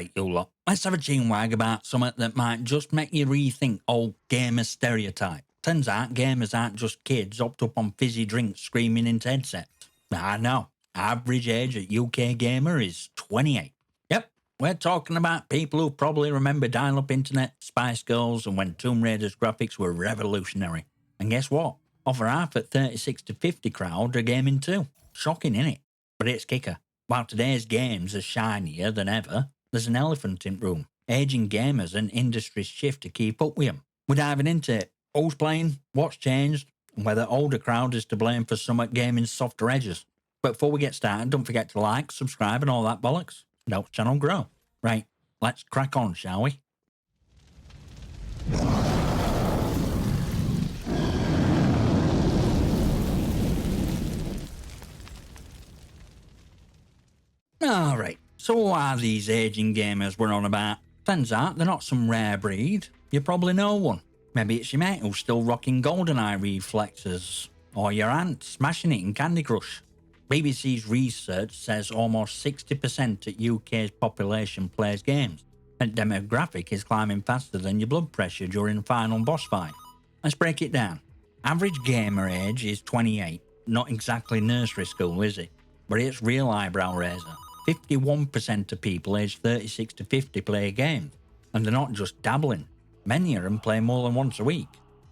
Alright, you lot, let's have a chinwag about something that might just make you rethink old gamer stereotype. Turns out gamers aren't just kids hopped up on fizzy drinks screaming into headsets. I know, average age at UK gamer is 28. Yep, we're talking about people who probably remember dial-up internet, Spice Girls, and when Tomb Raider's graphics were revolutionary. And guess what? Over half at 36 to 50 crowd are gaming too. Shocking, innit? But it's kicker. While today's games are shinier than ever, there's an elephant in the room. Aging gamers and industry's shift to keep up with them. We're diving into it. Who's playing, what's changed, and whether older crowd is to blame for some at gaming's softer edges. But before we get started, don't forget to like, subscribe and all that bollocks. It helps the channel grow. Right, let's crack on, shall we? Alright, so who are these aging gamers we're on about? Turns out they're not some rare breed. You probably know one. Maybe it's your mate who's still rocking GoldenEye reflexes, or your aunt smashing it in Candy Crush. BBC's research says almost 60% of UK's population plays games, and demographic is climbing faster than your blood pressure during the final boss fight. Let's break it down. Average gamer age is 28, not exactly nursery school, is it? But it's real eyebrow raiser. 51% of people aged 36 to 50 play games, and they're not just dabbling. Many of them play more than once a week,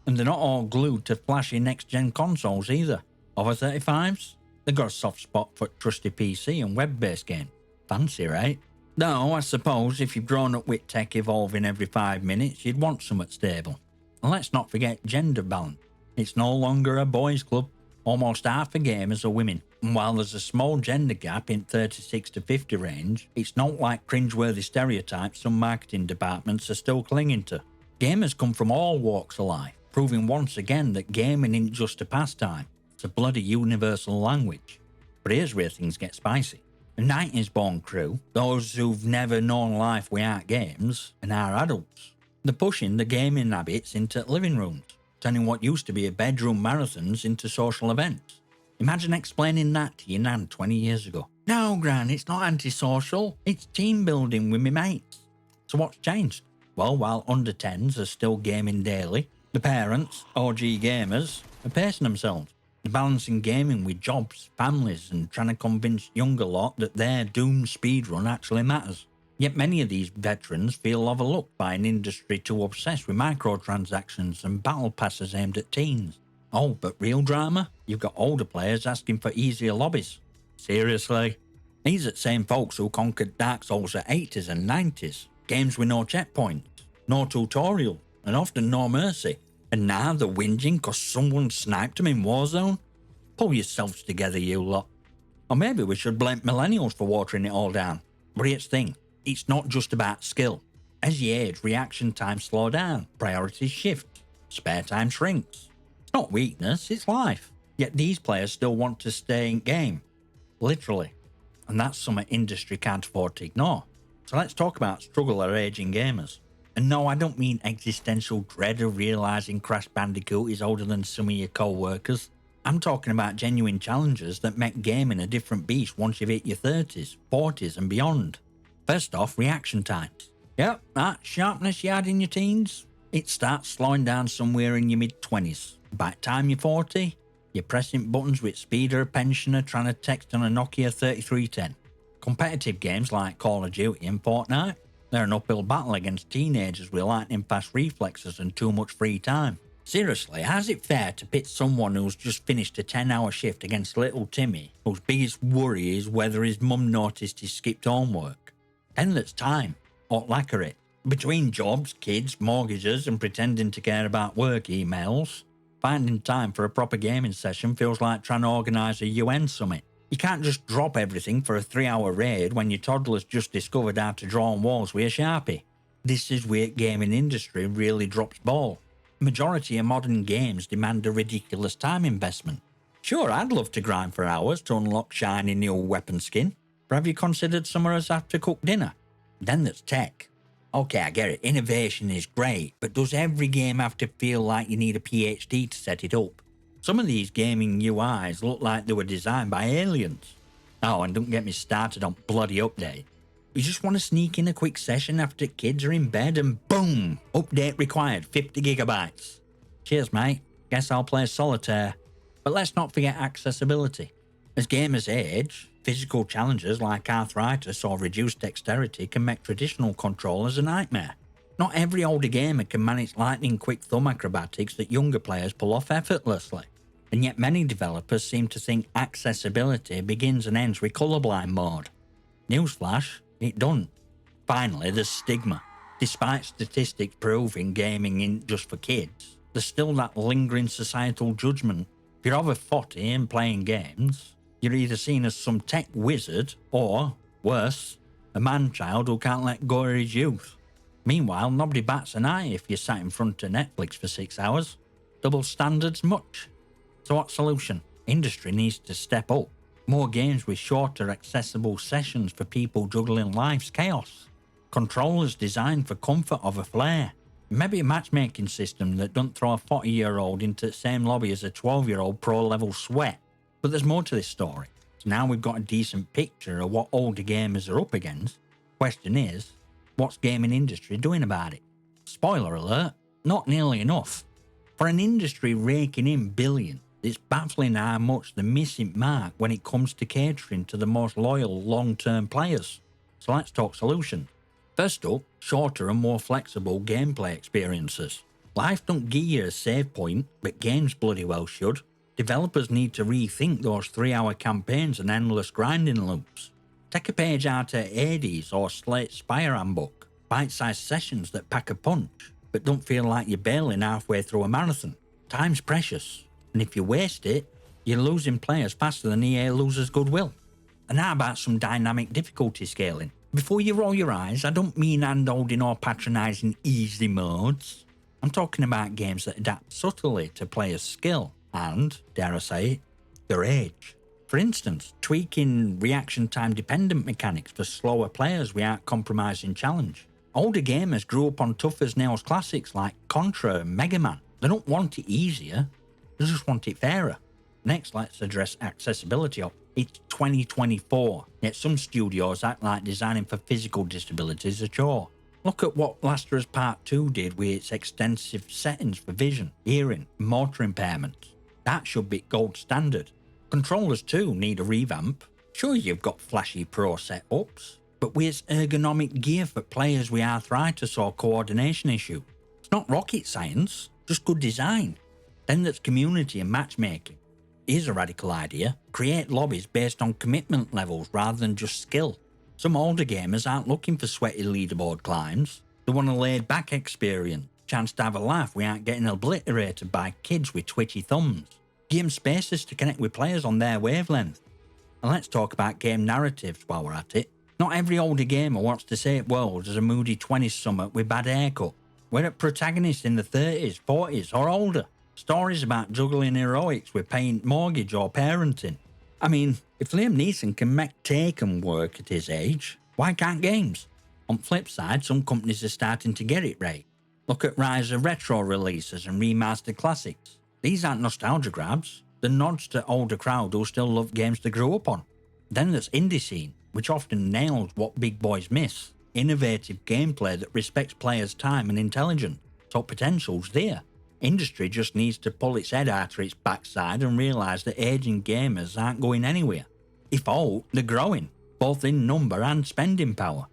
and they're not all glued to flashy next-gen consoles either. Over 35s? They've got a soft spot for trusty PC and web-based games. Fancy, right? Though, I suppose if you've grown up with tech evolving every 5 minutes, you'd want something stable. And let's not forget gender balance. It's no longer a boys' club. Almost half the gamers are women, and while there's a small gender gap in 36 to 50 range, it's not like cringeworthy stereotypes some marketing departments are still clinging to. Gamers come from all walks of life, proving once again that gaming isn't just a pastime, it's a bloody universal language. But here's where things get spicy. The 90s born crew, those who've never known life without games, and are adults, they're pushing the gaming habits into living rooms, turning what used to be a bedroom marathons into social events. Imagine explaining that to your nan 20 years ago. No, Gran, it's not antisocial, it's team building with me mates. So what's changed? Well, while under 10s are still gaming daily, the parents, OG gamers, are pacing themselves. They're balancing gaming with jobs, families, and trying to convince younger lot that their doomed speedrun actually matters. Yet many of these veterans feel overlooked by an industry too obsessed with microtransactions and battle passes aimed at teens. Oh, but real drama? You've got older players asking for easier lobbies. Seriously? These are the same folks who conquered Dark Souls at 80s and 90s. Games with no checkpoints, no tutorial, and often no mercy. And now they're whinging cause someone sniped them in Warzone? Pull yourselves together, you lot. Or maybe we should blame millennials for watering it all down. But here's the thing, it's not just about skill. As you age, reaction times slow down, priorities shift, spare time shrinks. It's not weakness, it's life. Yet these players still want to stay in game. Literally. And that's something industry can't afford to ignore. So let's talk about struggle of aging gamers. And no, I don't mean existential dread of realising Crash Bandicoot is older than some of your co-workers. I'm talking about genuine challenges that make gaming a different beast once you've hit your 30s, 40s and beyond. First off, reaction times. Yep, that sharpness you had in your teens, it starts slowing down somewhere in your mid-20s. By the time you're 40, you're pressing buttons with speed of a pensioner trying to text on a Nokia 3310. Competitive games like Call of Duty and Fortnite, they're an uphill battle against teenagers with lightning-fast reflexes and too much free time. Seriously, how's it fair to pit someone who's just finished a 10-hour shift against little Timmy, whose biggest worry is whether his mum noticed he skipped homework? Then there's time, or lack of it. Between jobs, kids, mortgages, and pretending to care about work emails, finding time for a proper gaming session feels like trying to organise a UN summit. You can't just drop everything for a 3-hour raid when your toddler's just discovered how to draw on walls with a Sharpie. This is where gaming industry really drops ball. Majority of modern games demand a ridiculous time investment. Sure, I'd love to grind for hours to unlock shiny new weapon skin, but have you considered some of us have to cook dinner? Then there's tech. Okay, I get it, innovation is great, but does every game have to feel like you need a PhD to set it up? Some of these gaming UIs look like they were designed by aliens. Oh, and don't get me started on bloody update. You just want to sneak in a quick session after kids are in bed and boom, update required, 50 gigabytes. Cheers, mate. Guess I'll play solitaire. But let's not forget accessibility. As gamers age, physical challenges like arthritis or reduced dexterity can make traditional controllers a nightmare. Not every older gamer can manage lightning-quick thumb acrobatics that younger players pull off effortlessly. And yet many developers seem to think accessibility begins and ends with colourblind mode. Newsflash, it don't. Finally, there's stigma. Despite statistics proving gaming ain't just for kids, there's still that lingering societal judgment. If you're over 40 and playing games, you're either seen as some tech wizard or, worse, a man-child who can't let go of his youth. Meanwhile, nobody bats an eye if you're sat in front of Netflix for 6 hours. Double standards much. So what solution? Industry needs to step up. More games with shorter, accessible sessions for people juggling life's chaos. Controllers designed for comfort over flair. Maybe a matchmaking system that don't throw a 40-year-old into the same lobby as a 12-year-old pro-level sweat. But there's more to this story. So now we've got a decent picture of what older gamers are up against. Question is, what's gaming industry doing about it? Spoiler alert, not nearly enough. For an industry raking in billions, it's baffling how much they're missing mark when it comes to catering to the most loyal long-term players. So let's talk solutions. First up, shorter and more flexible gameplay experiences. Life don't give you a save point, but games bloody well should. Developers need to rethink those 3-hour campaigns and endless grinding loops. Take a page out of Hades or Slate's Spire Handbook. Bite-sized sessions that pack a punch, but don't feel like you're bailing halfway through a marathon. Time's precious, and if you waste it, you're losing players faster than EA loses goodwill. And how about some dynamic difficulty scaling? Before you roll your eyes, I don't mean hand-holding or patronising easy modes. I'm talking about games that adapt subtly to players' skill and, dare I say it, their age. For instance, tweaking reaction time dependent mechanics for slower players without compromising challenge. Older gamers grew up on tough as nails classics like Contra and MegaMan. They don't want it easier, they just want it fairer. Next, let's address accessibility. It's 2024, yet some studios act like designing for physical disabilities a chore. Look at what Last of Us Part 2 did with its extensive settings for vision, hearing, and motor impairments. That should be gold standard. Controllers too need a revamp. Sure, you've got flashy pro setups, but where's ergonomic gear for players with arthritis or coordination issue? It's not rocket science, just good design. Then there's community and matchmaking. Here's a radical idea. Create lobbies based on commitment levels rather than just skill. Some older gamers aren't looking for sweaty leaderboard climbs. They want a laid-back experience, chance to have a laugh without getting obliterated by kids with twitchy thumbs. Give them spaces to connect with players on their wavelength. And let's talk about game narratives while we're at it. Not every older gamer wants to save worlds as a moody 20-something with bad haircut. We're at protagonists in the 30s, 40s or older. Stories about juggling heroics with paying mortgage or parenting. I mean, if Liam Neeson can make Taken work at his age, why can't games? On the flip side, some companies are starting to get it right. Look at rise of retro releases and remastered classics. These aren't nostalgia grabs, they're nods to older crowd who still love games they grew up on. Then there's indie scene, which often nails what big boys miss. Innovative gameplay that respects players' time and intelligence. So potential's there. Industry just needs to pull its head out of its backside and realise that aging gamers aren't going anywhere. If all, they're growing, both in number and spending power.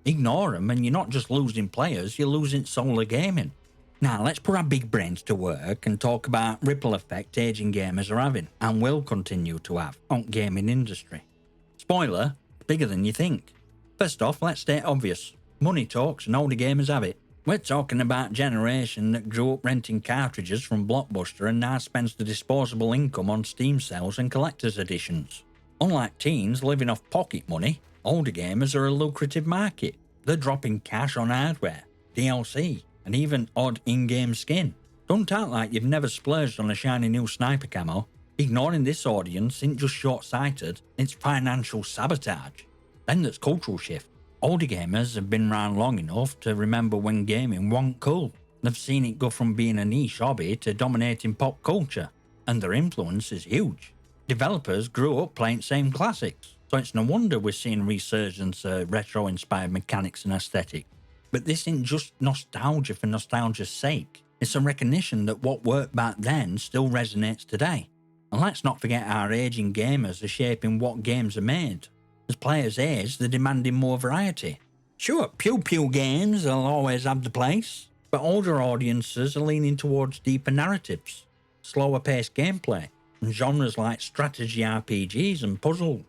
Ignore them and you're not just losing players, you're losing solar gaming. Now let's put our big brains to work and talk about ripple effect aging gamers are having and will continue to have on gaming industry. Spoiler, bigger than you think. First off, let's state obvious. Money talks and older gamers have it. We're talking about a generation that grew up renting cartridges from Blockbuster and now spends the disposable income on Steam sales and collector's editions. Unlike teens living off pocket money, older gamers are a lucrative market. They're dropping cash on hardware, DLC, and even odd in-game skin. Don't act like you've never splurged on a shiny new sniper camo. Ignoring this audience isn't just short-sighted, it's financial sabotage. Then there's cultural shift. Older gamers have been around long enough to remember when gaming wasn't cool. They've seen it go from being a niche hobby to dominating pop culture, and their influence is huge. Developers grew up playing same classics, So it's no wonder we're seeing a resurgence of retro-inspired mechanics and aesthetic. But this isn't just nostalgia for nostalgia's sake. It's a recognition that what worked back then still resonates today. And let's not forget our aging gamers are shaping what games are made. As players age, they're demanding more variety. Sure, pew-pew games will always have the place, but older audiences are leaning towards deeper narratives, slower-paced gameplay, and genres like strategy RPGs and puzzle.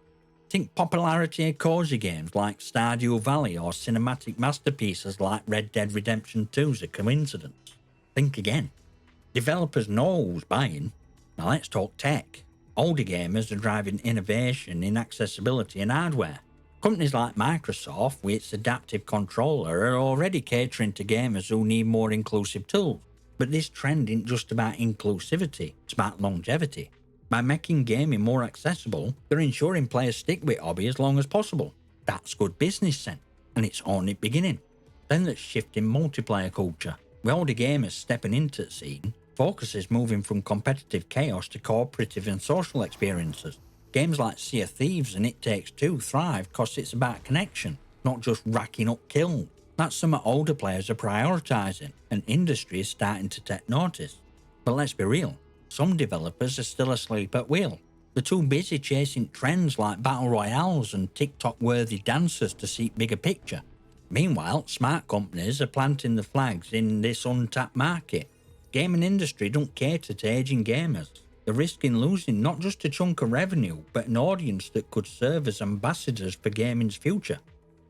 Think popularity of cozy games like Stardew Valley or cinematic masterpieces like Red Dead Redemption 2 is a coincidence. Think again. Developers know who's buying. Now let's talk tech. Older gamers are driving innovation in accessibility and hardware. Companies like Microsoft, with its adaptive controller, are already catering to gamers who need more inclusive tools. But this trend isn't just about inclusivity, it's about longevity. By making gaming more accessible, they're ensuring players stick with hobby as long as possible. That's good business sense, and it's only beginning. Then there's shifting multiplayer culture. With older gamers stepping into the scene, focus is moving from competitive chaos to cooperative and social experiences. Games like Sea of Thieves and It Takes Two thrive because it's about connection, not just racking up kills. That's something older players are prioritising, and industry is starting to take notice. But let's be real, some developers are still asleep at wheel. They're too busy chasing trends like battle royales and TikTok-worthy dancers to see bigger picture. Meanwhile, smart companies are planting the flags in this untapped market. Gaming industry don't cater to aging gamers. They're risking losing not just a chunk of revenue, but an audience that could serve as ambassadors for gaming's future.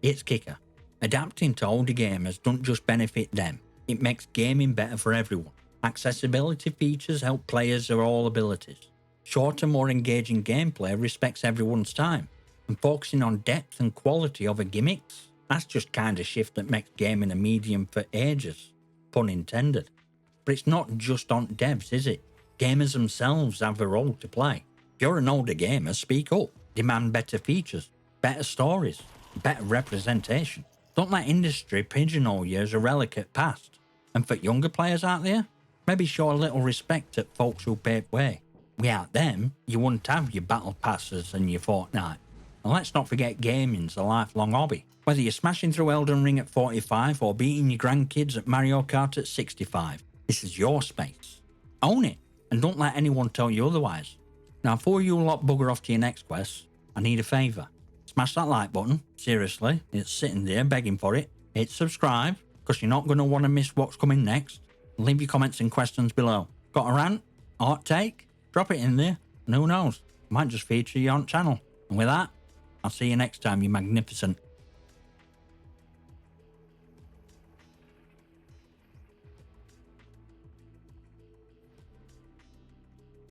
It's kicker. Adapting to older gamers don't just benefit them, it makes gaming better for everyone. Accessibility features help players of all abilities. Shorter, more engaging gameplay respects everyone's time. And focusing on depth and quality over gimmicks, that's just kind of shift that makes gaming a medium for ages. Pun intended. But it's not just on devs, is it? Gamers themselves have a role to play. If you're an older gamer, speak up. Demand better features, better stories, better representation. Don't let industry pigeonhole you as a relic at past. And for younger players out there, maybe show a little respect at folks who paved way. Without them, you wouldn't have your battle passes and your Fortnite. And let's not forget gaming's a lifelong hobby. Whether you're smashing through Elden Ring at 45 or beating your grandkids at Mario Kart at 65, this is your space. Own it, and don't let anyone tell you otherwise. Now, before you lot bugger off to your next quest, I need a favour. Smash that like button, seriously, it's sitting there begging for it. Hit subscribe, because you're not going to want to miss what's coming next. Leave your comments and questions below. Got a rant? Hot take? Drop it in there, and who knows, I might just feature you on channel. And with that, I'll see you next time, you magnificent